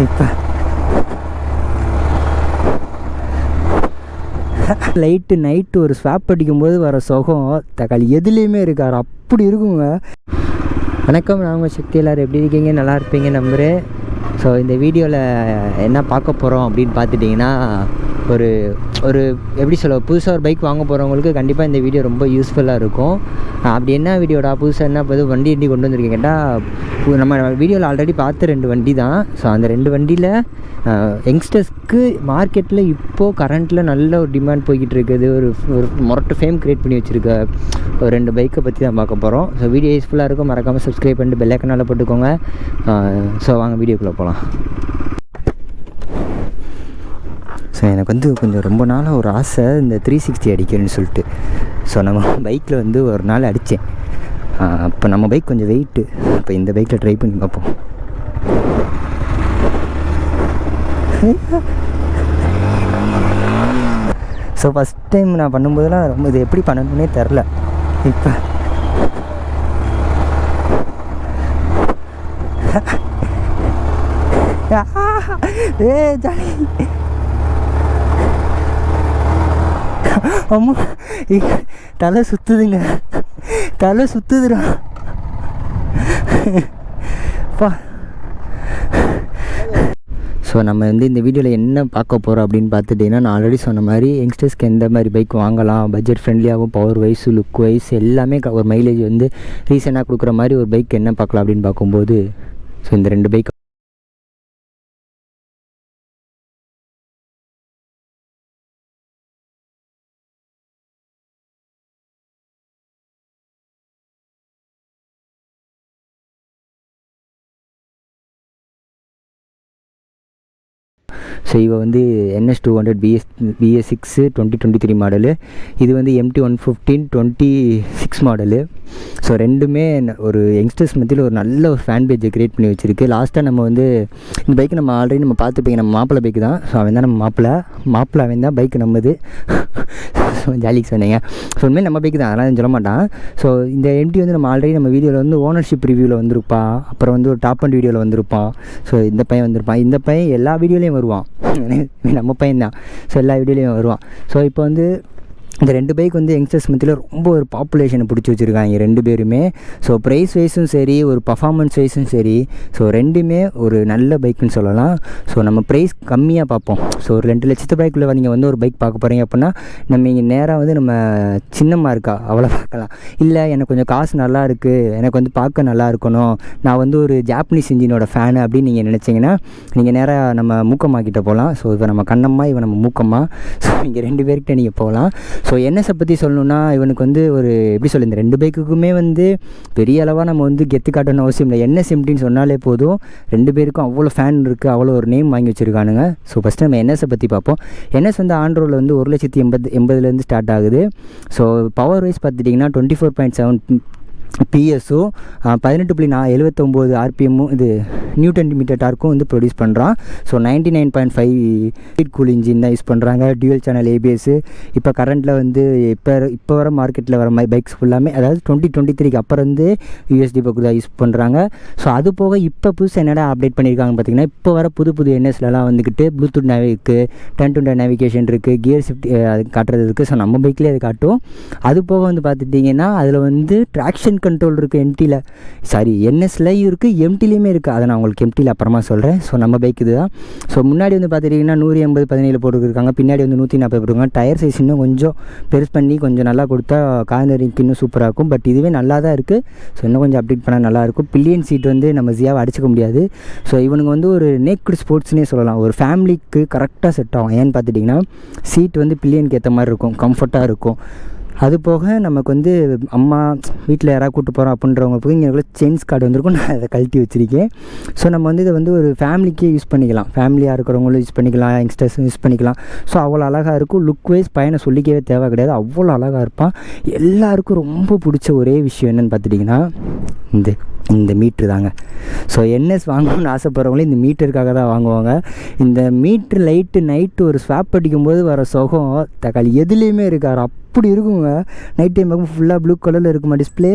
இப்போ light night ஒரு swap அடிக்கும்போது வர சுகம் தக்காளி எதுலேயுமே இருக்கார், அப்படி இருக்குங்க. வணக்கம், நான் உங்கள் சக்தி. எல்லோரும் எப்படி இருக்கீங்க? நல்லா இருப்பீங்க நம்புகிறேன். ஸோ இந்த வீடியோவில் என்ன பார்க்க போகிறோம் அப்படின்னு பார்த்துட்டிங்கன்னா, ஒரு ஒரு எப்படி சொல்ல, புதுசாக ஒரு பைக் வாங்க போகிறவங்களுக்கு கண்டிப்பாக இந்த வீடியோ ரொம்ப யூஸ்ஃபுல்லாக இருக்கும். அப்படி என்ன வீடியோடா புதுசாக என்ன இப்போ வண்டி கொண்டு வந்திருக்கேன் கேட்டால், நம்ம வீடியோவில் ஆல்ரெடி பார்த்த 2 வண்டி தான். ஸோ அந்த 2 வண்டியில் யங்ஸ்டர்ஸ்க்கு மார்க்கெட்டில் இப்போது கரண்ட்டில் நல்ல ஒரு டிமாண்ட் போய்கிட்டு இருக்குது. ஒரு மொரட்டு ஃபேம் க்ரியேட் பண்ணி வச்சுருக்க ஒரு 2 பைக்கை பற்றி தான் பார்க்க போகிறோம். ஸோ வீடியோ யூஸ்ஃபுல்லாக இருக்கும், மறக்காமல் சப்ஸ்கிரைப் பண்ணிட்டு பெல் ஐக்கானால போட்டுக்கோங்க. ஸோ வாங்க வீடியோக்குள்ளே போகலாம். ஸோ எனக்கு கொஞ்சம் ரொம்ப நாளாக ஒரு ஆசை, இந்த 360 அடிக்கிறேன்னு சொல்லிட்டு. ஸோ நம்ம பைக்கில் ஒரு நாள் அடித்தேன். அப்போ நம்ம பைக் கொஞ்சம் வெயிட்டு, இப்போ இந்த பைக்கில் ட்ரை பண்ணி பார்ப்போம். ஸோ ஃபஸ்ட் டைம் நான் பண்ணும்போதெல்லாம் ரொம்ப இது எப்படி பண்ணணுன்னே தெரில. இப்போ ஜாலி. அம்மா தலை சுற்றுதுங்க, தலை சுற்றுதுடா பா. ஸோ நம்ம இந்த வீடியோவில் என்ன பார்க்க போகிறோம் அப்படின்னு பார்த்துட்டிங்கன்னா, நான் ஆல்ரெடி சொன்ன மாதிரி யங்ஸ்டர்ஸ்க்கு எந்த மாதிரி பைக் வாங்கலாம், பட்ஜெட் ஃப்ரெண்ட்லியாகவும், பவர் வைஸ், லுக் வைஸ் எல்லாமே ஒரு மைலேஜ் ரீசெண்டாக கொடுக்குற மாதிரி ஒரு பைக் என்ன பார்க்கலாம் அப்படின்னு பார்க்கும்போது, ஸோ இந்த 2 பைக் ஸோ இவ NS 200 BS6 2023 மாடலு. இது MT 115 26 மாடலு. ஸோ ரெண்டுமே ஒரு யங்ஸ்டர்ஸ் மத்தியில் ஒரு நல்ல ஒரு ஃபேன் பேஜை க்ரியேட் பண்ணி வச்சுருக்கு. லாஸ்ட்டாக நம்ம இந்த பைக்கு நம்ம ஆல்ரெடி நம்ம பார்த்துப்பீங்க, நம்ம மாப்பிள்ளை பைக்கு தான். ஸோ அவன் தான் நம்ம மாப்பிள்ளை அவன் தான், பைக்கு நம்மது. ஸோ ஜாலிக்கு சொன்னீங்க. ஸோ உண்மையில் நம்ம பைக்கு தான், அதெல்லாம் சொல்ல மாட்டான். ஸோ இந்த MT நம்ம ஆல்ரெடி நம்ம வீடியோவில் ஓனர்ஷிப் ரிவ்யூவில் வந்திருப்பான், அப்புறம் ஒரு டாப் அண்ட் வீடியோவில் வந்திருப்பான். ஸோ இந்த பையன் வந்திருப்பான். இந்த பையன் எல்லா வீடியோலையும் வருவான், நம்ம பையன் தான். ஸோ எல்லா வீடியோலையும் வருவான். ஸோ இப்போ இந்த 2 பைக் யங்ஸ்டர்ஸ் மத்தியில் ரொம்ப ஒரு பாப்புலேஷனை பிடிச்சி வச்சுருக்காங்க 2 பேருமே. ஸோ ப்ரைஸ் வைஸும் சரி, ஒரு பர்ஃபார்மன்ஸ் வைஸும் சரி, ஸோ ரெண்டுமே ஒரு நல்ல பைக்குன்னு சொல்லலாம். ஸோ நம்ம ப்ரைஸ் கம்மியாக பார்ப்போம். ஸோ ஒரு 2 லட்சத்து ரூபாய்க்குள்ளே நீங்கள் ஒரு பைக் பார்க்க போகிறீங்க அப்படின்னா, நம்ம இங்கே நேராக நம்ம சின்னமாக இருக்கா அவ்வளோ பார்க்கலாம். இல்லை எனக்கு கொஞ்சம் காசு நல்லா இருக்குது, எனக்கு பார்க்க நல்லா இருக்கணும், நான் ஒரு ஜாப்பனீஸ் இன்ஜினோட ஃபேனு அப்படின்னு நீங்கள் நினச்சிங்கன்னா, நீங்கள் நேராக நம்ம மூக்கம்மாக்கிட்ட போகலாம். ஸோ இப்போ நம்ம கண்ணம்மா, இவன் நம்ம மூக்கம்மா. ஸோ இங்கே 2 பேர்கிட்ட நீங்கள் போகலாம். ஸோ NSஐ பற்றி சொல்லணுன்னா, இவனுக்கு ஒரு எப்படி சொல்ல, இந்த 2 பைக்குக்குமே பெரிய அளவாக நம்ம கெத்து காட்டணும் அவசியம் இல்லை. NS MTன்னு சொன்னாலே போதும், 2 பேருக்கும் அவ்வளோ ஃபேன் இருக்குது, அவ்வளோ ஒரு நேம் வாங்கி வச்சுருக்கானுங்க. ஸோ ஃபஸ்ட்டு நம்ம NSஐ பற்றி பார்ப்போம். NS ஆண்ட்ரோவில் 1,80,000 ஸ்டார்ட் ஆகுது. ஸோ பவர் வைஸ் பார்த்துட்டிங்கன்னா 24.7 PSO 18.79 RPM இது நியூட்டன் மீட்டர் டார்க்கும் ப்ரொடியூஸ் பண்ணுறான். ஸோ 99.5 கூல் இன்ஜின் தான் யூஸ் பண்ணுறாங்க. Dual channel ABS. இப்போ கரண்ட்டில் இப்போ வர மார்க்கெட்டில் வர பைக்ஸ் ஃபுல்லாமே, அதாவது 2023க்கு அப்புறம் USD பக்கு தான் யூஸ் பண்ணுறாங்க. ஸோ அது போக இப்போ புதுசு என்னடா அப்டேட் பண்ணியிருக்காங்கன்னு பார்த்தீங்கன்னா, இப்போ வர புது NSலலாம் ப்ளூடூத் இருக்குது, டர்ன் டு டர்ன் நேவிகேஷன் இருக்குது, கியர் ஷிஃப்ட் அது காட்டுறது இருக்குது. ஸோ நம்ம பைக்லேயே அது காட்டும். அது போக பார்த்துட்டிங்கன்னா, அதில் ட்ராக்ஷன் கண்ட்ரோல் இருக்குது MTயில், சாரி NSலையும் இருக்குது, MTலையுமே இருக்குது. அதை நான் உங்களுக்கு MTயில் அப்புறமா சொல்கிறேன். ஸோ நம்ம பைக் இது தான். ஸோ முன்னாடி பார்த்துட்டிங்கன்னா 180/17 போட்டுருக்காங்க, பின்னாடி 140 போட்டுருக்காங்க. டயர் சைஸ் இன்னும் கொஞ்சம் பெருசு பண்ணி கொஞ்சம் நல்லா கொடுத்தா கார்னரிங்க்கு இன்னும் சூப்பராக இருக்கும். பட் இதுவே நல்லா தான் இருக்குது. ஸோ இன்னும் கொஞ்சம் அப்டேட் பண்ணால் நல்லாயிருக்கும். பில்லியன் சீட் நம்ம ஜியாவை அடிச்சிக்க முடியாது. ஸோ இவனுங்க ஒரு நேக்டு ஸ்போர்ட்ஸ்னே சொல்லலாம், ஒரு ஃபேமிலிக்கு கரெக்டாக செட் ஆகும். ஏன்னு பார்த்துட்டிங்கன்னா, சீட் பில்லியனுக்கு ஏற்ற மாதிரி இருக்கும், கம்ஃபர்ட்டாக இருக்கும். அது போக நமக்கு அம்மா வீட்டில் யாராவது கூப்பிட்டு போகிறோம் அப்படின்றவங்க போய் இங்கே செயின்ஸ் கார்டு வந்திருக்கும், நான் அதை கழட்டி வச்சுருக்கேன். ஸோ நம்ம இதை ஒரு ஃபேமிலிக்கே யூஸ் பண்ணிக்கலாம், ஃபேமிலியாக இருக்கிறவங்களும் யூஸ் பண்ணிக்கலாம், யங்ஸ்டர்ஸும் யூஸ் பண்ணிக்கலாம். ஸோ அவ்வளோ அழகாக இருக்கும். லுக் வைஸ் பையனை சொல்லிக்கவே தேவை கிடையாது, அவ்வளோ அழகாக இருப்பான். எல்லாருக்கும் ரொம்ப பிடிச்ச ஒரே விஷயம் என்னென்னு பார்த்துட்டிங்கன்னா, இந்த மீட்ரு தாங்க. ஸோ NS வாங்கணும்னு ஆசைப்படுறவங்களே இந்த மீட்டருக்காக தான் வாங்குவாங்க. இந்த மீட்ரு லைட்டு நைட்டு ஒரு ஸ்வாப் அடிக்கும்போது வர சுகம் தக்காளி எதுலேயுமே இருக்கார், அப்படி இருக்குங்க. நைட் டைம் பார்க்கும் ஃபுல்லாக ப்ளூ கலரில் இருக்குமா டிஸ்பிளே.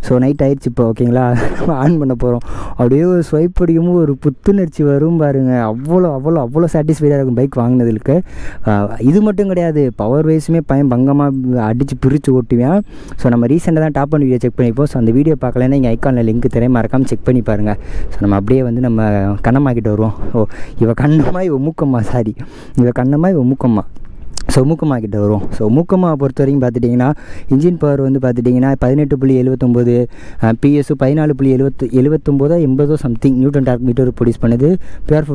ஸோ நைட் ஆயிடுச்சு இப்போ, ஓகேங்களா, ஆன் பண்ண போகிறோம். அப்படியே ஒரு ஸ்வைப் அடிக்கும்போது ஒரு புத்துணர்ச்சி வரும் பாருங்க. அவ்வளோ சாட்டிஸ்ஃபைடாக இருக்கும் பைக் வாங்கினதுக்கு. இது மட்டும் கிடையாது, பவர் வைஸுமே பங்கமாக அடித்து பிரித்து ஓட்டுவேன். ஸோ நம்ம ரீசெண்டாக தான் டாப் அண்ட் வீடியோ செக் பண்ணிப்போம். ஸோ அந்த வீடியோ பார்க்கலன்னா இங்கே ஐக்கானில் லிங்க் தரேன், மறக்காமல் செக் பண்ணி பாருங்கள். ஸோ நம்ம அப்படியே வந்து நம்ம கண்ணம்மாக்கிட்ட வருவோம். இவ கண்ணம்மா இவ மூக்கம்மா, சாரி, இவ கண்ணம்மா இவ மூக்கம்மா. ஸோ மூக்கம்மா கிட்ட வரும். ஸோ மூக்கம்மா பொறுத்த வரைக்கும் பார்த்துட்டிங்கன்னா இன்ஜின் பவர் வந்து பார்த்துட்டிங்கன்னா 18.79 PS 14.79 something newton torque meter produce பண்ணுது. PR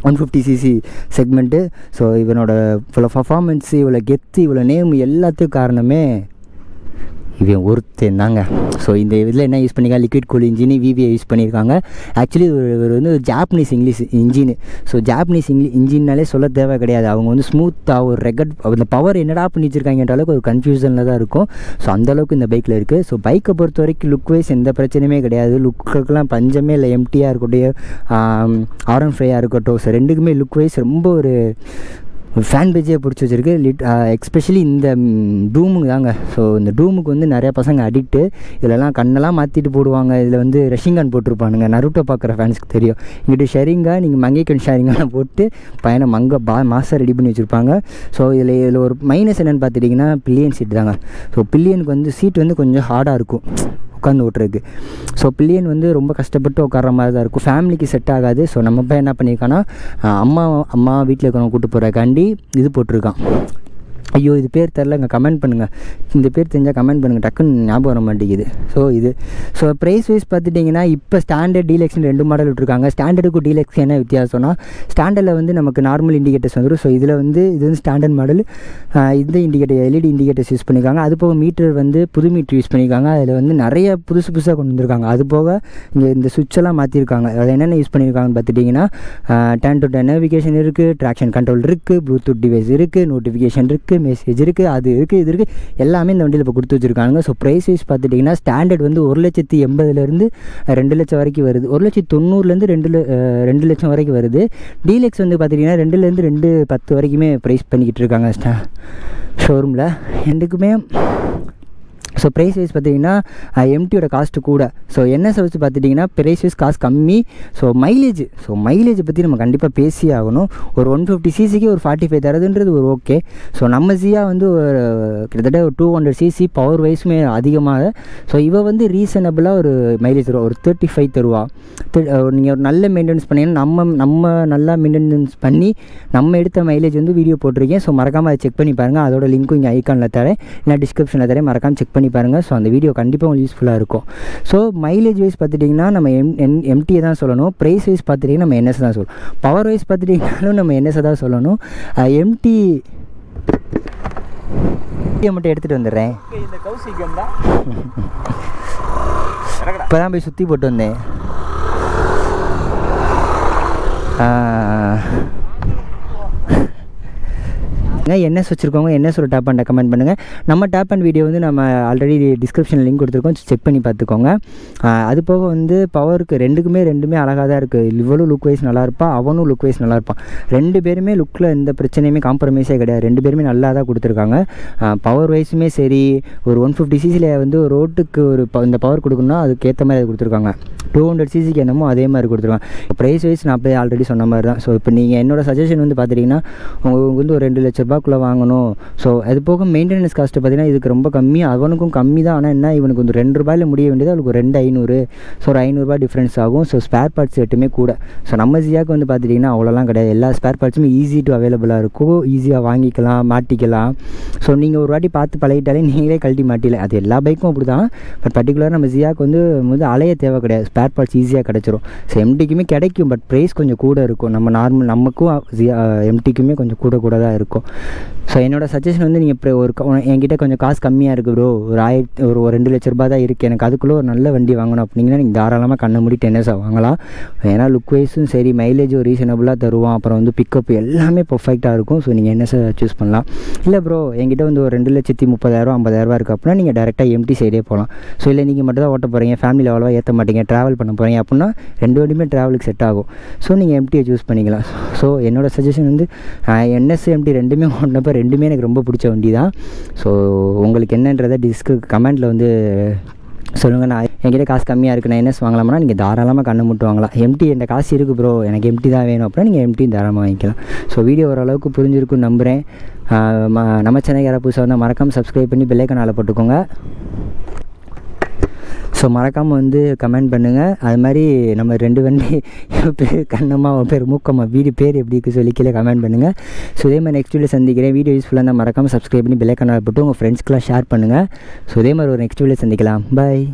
150cc segment. ஸோ இவனோட இவ்வளோ பர்ஃபார்மன்ஸு, இவ்வளோ கெத்து, இவ்வளோ நேம் எல்லாத்துக்கும் காரணமே இவன் ஒருத்தன் தாங்க. ஸோ இந்த இதில் என்ன யூஸ் பண்ணியிருக்காங்க, liquid cool engine VVI use பண்ணியிருக்காங்க. ஆக்சுவலி ஒரு வந்து Japanese English engine. So Japanese இன்ஜின்னாலே சொல்ல தேவை கிடையாது. அவங்க வந்து ஸ்மூத்தாக ஒரு ரெகட் அந்த பவர் என்னடா பண்ணி வச்சுருக்காங்கன்ற அளவுக்கு ஒரு கன்ஃபியூஷனில் தான் இருக்கும். ஸோ அந்தளவுக்கு இந்த பைக்கில் இருக்குது. ஸோ பைக்கை பொறுத்த வரைக்கும் லுக் வைஸ் எந்த பிரச்சனையுமே கிடையாது. லுக்குக்கெல்லாம் பஞ்சமே இல்லை. எம்டியாக இருக்கட்டும், R15 இருக்கட்டும், ஸோ ரெண்டுக்குமே லுக் வைஸ் ரொம்ப ஒரு ஃபேன் பேஜே பிடிச்சி வச்சுருக்கு. எக்ஸ்பெஷலி இந்த டூமுக்கு தாங்க. ஸோ இந்த டூமுக்கு வந்து நிறையா பசங்க அடிக்ட்டு. இதிலலாம் கண்ணெல்லாம் மாற்றிட்டு போடுவாங்க. இதில் வந்து ரஷிங்கான் போட்டிருப்பானுங்க. நருட்டோ பார்க்குற ஃபேன்ஸுக்கு தெரியும். இங்கிட்ட ஷெரிங்கா, நீங்கள் மங்கேக்கன் ஷேரிங்கான போட்டு பையனை மாதம் ரெடி பண்ணி வச்சுருப்பாங்க. ஸோ இதில் ஒரு மைனஸ் என்னென்னு பார்த்துட்டிங்கன்னா பில்லியன் சீட் தாங்க. ஸோ பில்லியனுக்கு வந்து சீட் வந்து கொஞ்சம் ஹார்டாக இருக்கும் உட்காந்து ஓட்டுறதுக்கு. ஸோ பில்லியன் வந்து ரொம்ப கஷ்டப்பட்டு உட்கார மாதிரி தான் இருக்கும். ஃபேமிலிக்கு செட் ஆகாது. ஸோ நம்ம பையன் என்ன பண்ணியிருக்கான்னா, அம்மா வீட்டில் இருக்கிறவங்க கூப்பிட்டு போகிறக்காண்டி இது போட்டிருக்கான். ஐயோ இது பேர் தெரிலங்க, கமெண்ட் பண்ணுங்கள். இந்த பேர் தெரிஞ்சால் கமெண்ட் பண்ணுங்கள், டக்குன்னு ஞாபகம் வர மாட்டேங்குது. ஸோ ப்ரைஸ் வைஸ் பார்த்துட்டிங்கன்னா இப்போ ஸ்டாண்டர்ட் டீலக்ஸ்னு 2 மாடல் விட்டுருக்காங்க. ஸ்டாண்டர்டுக்கும் டீலக்ஸ் என்ன வித்தியாசம்னா, ஸ்டாண்டர்டில் வந்து நமக்கு நார்மல் இண்டிகேட்டர்ஸ் வந்துடும். ஸோ இதில் வந்து இது வந்து ஸ்டாண்டர்ட் மாடல். இந்த இண்டிகேட்டர் எல்இடி இண்டிகேட்டர்ஸ் யூஸ் பண்ணியிருக்காங்க. அது போக மீட்டர் வந்து புது மீட்டர் யூஸ் பண்ணியிருக்காங்க. அதில் வந்து நிறைய புதுசாக கொண்டு வந்திருக்காங்க. அது போக இங்கே இந்த சுவிட்செல்லாம் மாற்றிருக்காங்க. அதில் என்னென்ன யூஸ் பண்ணியிருக்காங்கன்னு பார்த்துட்டிங்கன்னா, 10 நேவிகேஷன் இருக்குது, ட்ராக்ஷன் கண்ட்ரோல் இருக்குது, ப்ளூடூத் டிவைஸ் இருக்குது, நோட்டிஃபிகேஷன் இருக்குது, மெசேஜ் இருக்குது, அது இருக்குது, இது இருக்குது, எல்லாமே இந்த வண்டியில் இப்போ கொடுத்து வச்சுருக்காங்க. ஸோ ப்ரைஸ் வைஸ் பார்த்துட்டிங்கன்னா ஸ்டாண்டர்ட் வந்து 1,80,000 2 லட்சம் வரைக்கும் வருது. 1,90,000 2 லட்சம் வரைக்கும் வருது. டீலக்ஸ் வந்து பார்த்திங்கன்னா 2 210 வரைக்குமே ப்ரைஸ் பண்ணிக்கிட்டு இருக்காங்க ஷோரூமில் ரெண்டுக்குமே. ஸோ ப்ரைஸ் வைஸ் பார்த்திங்கன்னா எம்டியோட காஸ்ட்டு கூட. ஸோ என்எஸ் வச்சு பார்த்துட்டிங்கன்னா ப்ரைஸ் வைஸ் காஸ்ட் கம்மி. ஸோ மைலேஜ் பற்றி நம்ம கண்டிப்பாக பேசி ஆகணும். ஒரு 150cc ஒரு 45 தரதுன்றது ஒரு ஓகே. ஸோ நம்ம ஜியா வந்து ஒரு கிட்டத்தட்ட ஒரு 200cc பவர் வைஸுமே அதிகமாக. ஸோ இவ வந்து ரீசனபிளாக ஒரு மைலேஜ் தருவா, ஒரு 35 தருவா. நீங்கள் ஒரு நல்ல மெயின்டெனன்ஸ் பண்ணிங்கன்னா நம்ம நல்லா மெயின்டெனன்ஸ் பண்ணி நம்ம எடுத்த மைலேஜ் வந்து வீடியோ போட்டிருக்கேன். ஸோ மறக்காமல் அதை செக் பண்ணி பாருங்கள். அதோட லிங்க்கும் இங்கே ஐக்கானில் தரேன், இல்லை டிஸ்கிரிப்ஷனில் தரேன், மறக்காமல் செக் பண்ணி பாருங்கள். ஸோ அந்த வீடியோ கண்டிப்பாக உங்களுக்கு யூஸ்ஃபுல்லாக இருக்கும். ஸோ மைலேஜ் வைஸ் பார்த்துட்டிங்கன்னா நம்ம எம்டியை தான் சொல்லணும். ப்ரைஸ் வைஸ் பார்த்துட்டிங்கன்னா நம்ம என்எஸ் தான் சொல்லணும். பவர் வைஸ் பார்த்துட்டிங்கனாலும் நம்ம என்எஸ் தான் சொல்லணும். எம்டி மட்டும் எடுத்துகிட்டு வந்துடுறேன். இப்போ தான் போய் சுற்றி போட்டு வந்தேன். என்எஸ் வச்சுருக்கோங்க, என்எஸோட டேப் அண்ட் கமெண்ட் பண்ணுங்கள். நம்ம டேப் அண்ட் வீடியோ வந்து நம்ம ஆல்ரெடி டிஸ்கிரிப்ஷனில் லிங்க் கொடுத்துருக்கோம், செக் பண்ணி பார்த்துக்கோங்க. அது போக வந்து பவருக்கு ரெண்டுமே அழகாக தான் இருக்குது. இவ்வளோ லுக் வைஸ் நல்லா இருப்பான், அவனும் லுக் வைஸ் நல்லா இருப்பான். 2 பேருமே லுக்கில் எந்த பிரச்சனையுமே காம்ப்ரமைஸே கிடையாது. 2 பேருமே நல்லா தான் கொடுத்துருக்காங்க. பவர் வைஸுமே சரி, ஒரு 150cc வந்து ஒரு ரோட்டுக்கு ஒரு இந்த பவர் கொடுக்கணும்னா அதுக்கேற்ற மாதிரி அது கொடுத்துருக்காங்க. 200cc என்னமோ அதே மாதிரி கொடுத்துருக்காங்க. ப்ரைஸ் வைஸ் நான் அப்படியே ஆல்ரெடி சொன்ன மாதிரி தான். ஸோ இப்போ நீங்கள் என்னோடய சஜஷன் வந்து பார்த்துட்டிங்கன்னா, உங்களுக்கு வந்து ஒரு 2 லட்ச ரூபாய்க்குள்ளே வாங்கணும். ஸோ அது போக மெயின்டெனன்ஸ் காஸ்ட்டு பார்த்திங்கன்னா இதுக்கு ரொம்ப கம்மி, அவனுக்கும் கம்மி தான். ஆனால் என்ன, இவனுக்கு வந்து 2 ரூபாயில் முடிய வேண்டியது அவளுக்கு 2,500. ஸோ ஒரு 500 ரூபாய் டிஃப்ரென்ஸ் ஆகும். ஸோ ஸ்பேர் பார்ட்ஸ் எட்டுமே கூட. ஸோ நம்ம ஜியாவுக்கு வந்து பார்த்துட்டிங்கன்னா அவ்வளோலாம் கிடையாது. எல்லா ஸ்பேர் பார்ட்ஸுமே ஈஸி டு அவைலபிளாக இருக்கும், ஈஸியாக வாங்கிக்கலாம், மாட்டிக்கலாம். ஸோ நீங்கள் ஒரு வாட்டி பார்த்து பழகிட்டாலே நீங்களே கழட்டி மாட்டில. அது எல்லா பைக்கும் அப்படி தான். பட் பர்டிகுலராக நம்ம ஜியாவுக்கு வந்து அலைய தேவை கிடையாது, ஸ்பேர் பார்ட்ஸ் ஈஸியாக கிடச்சிரும். ஸோ எம்டிக்குமே கிடைக்கும், பட் ப்ரைஸ் கொஞ்சம் கூட இருக்கும். நம்ம நார்மல் நமக்கும் எம்டிக்குமே கொஞ்சம் கூட தான் இருக்கும். ஸோ என்னோடய சஜஷன் வந்து நீங்கள் இப்போ என்கிட்ட கொஞ்சம் காசு கம்மியாக இருக்குது ப்ரோ, ஒரு 2 லட்ச ரூபா தான் இருக்குது, எனக்கு அதுக்குள்ளே ஒரு நல்ல வண்டி வாங்கணும் அப்படிங்கன்னா நீங்கள் தாராளமாக கண்ணை மூடி டென்னஸாக வாங்கலாம். ஏன்னா லுக் வைஸும் சரி, மைலேஜ் ஒரு ரீசனபுளாக தருவான், அப்புறம் வந்து பிக்கப் எல்லாமே பர்ஃபெக்டாக இருக்கும். ஸோ நீங்கள் என்எஸ்ஸை சூஸ் பண்ணலாம். இல்லை ப்ரோ என்கிட்ட வந்து ஒரு 2,30,000 50,000 இருக்குது அப்படின்னா நீங்கள் டேரெக்டாக எம்டி சைடே போகலாம். ஸோ இல்லை நீங்கள் மட்டும் தான் ஓட்ட போகிறீங்க, ஃபேமிலியில் அவ்வளோவா ஏற்ற மாட்டீங்க, ட்ராவல் பண்ண போகிறீங்க அப்படின்னா 2 வண்டியுமே ட்ராவலுக்கு செட் ஆகும். ஸோ நீங்கள் எம்டியை சூஸ் பண்ணிக்கலாம். ஸோ என்னோடய சஜஷன் வந்து என்எஸ் எம்டி ரெண்டுமே ஓட்டினப்போ ரெண்டுமே எனக்கு ரொம்ப பிடிச்ச வண்டி தான். ஸோ உங்களுக்கு என்னன்றதை கமெண்ட்டில் வந்து சொல்லுங்கள். நான் என்கிட்ட காசு கம்மியாக இருக்குது, நான் என்எஸ் வாங்கலாம்னா நீங்கள் தாராளமாக கண்ணை மட்டும் வாங்கலாம். எம்டி என் காசு இருக்குது ப்ரோ, எனக்கு எம்டி தான் வேணும் அப்படின்னா நீங்கள் எம்டி தாராளமாக வாங்கிக்கலாம். ஸோ வீடியோ ஓரளவுக்கு புரிஞ்சிருக்குன்னு நம்புகிறேன். நம்ம சேனல் யாராவது புதுசாக வந்தால் மறக்காமல் சப்ஸ்கிரைப் பண்ணி பெல் ஐகான் போட்டுக்கோங்க. ஸோ மறக்காமல் வந்து கமெண்ட் பண்ணுங்கள். அது மாதிரி நம்ம 2 வண்டி பேர் கண்ணம்மா பேர் மூக்கம்மா வீடு பேர் எப்படி இருக்குது சொல்லி கீழே கமெண்ட் பண்ணுங்கள். ஸோ இதே மாதிரி நெக்ஸ்ட் வீடியோ சந்திக்கிறேன். வீடியோ யூஸ்ஃபுல்லாக இருந்தால் மறக்காமல் சப்ஸ்கிரைப் பண்ணி பெல் ஐகான் போட்டு உங்கள் ஃப்ரெண்ட்ஸ்க்கெலாம் ஷேர் பண்ணுங்கள். ஸோ இதே மாதிரி ஒரு நெக்ஸ்ட் வீடியோ சந்திக்கலாம். பாய்.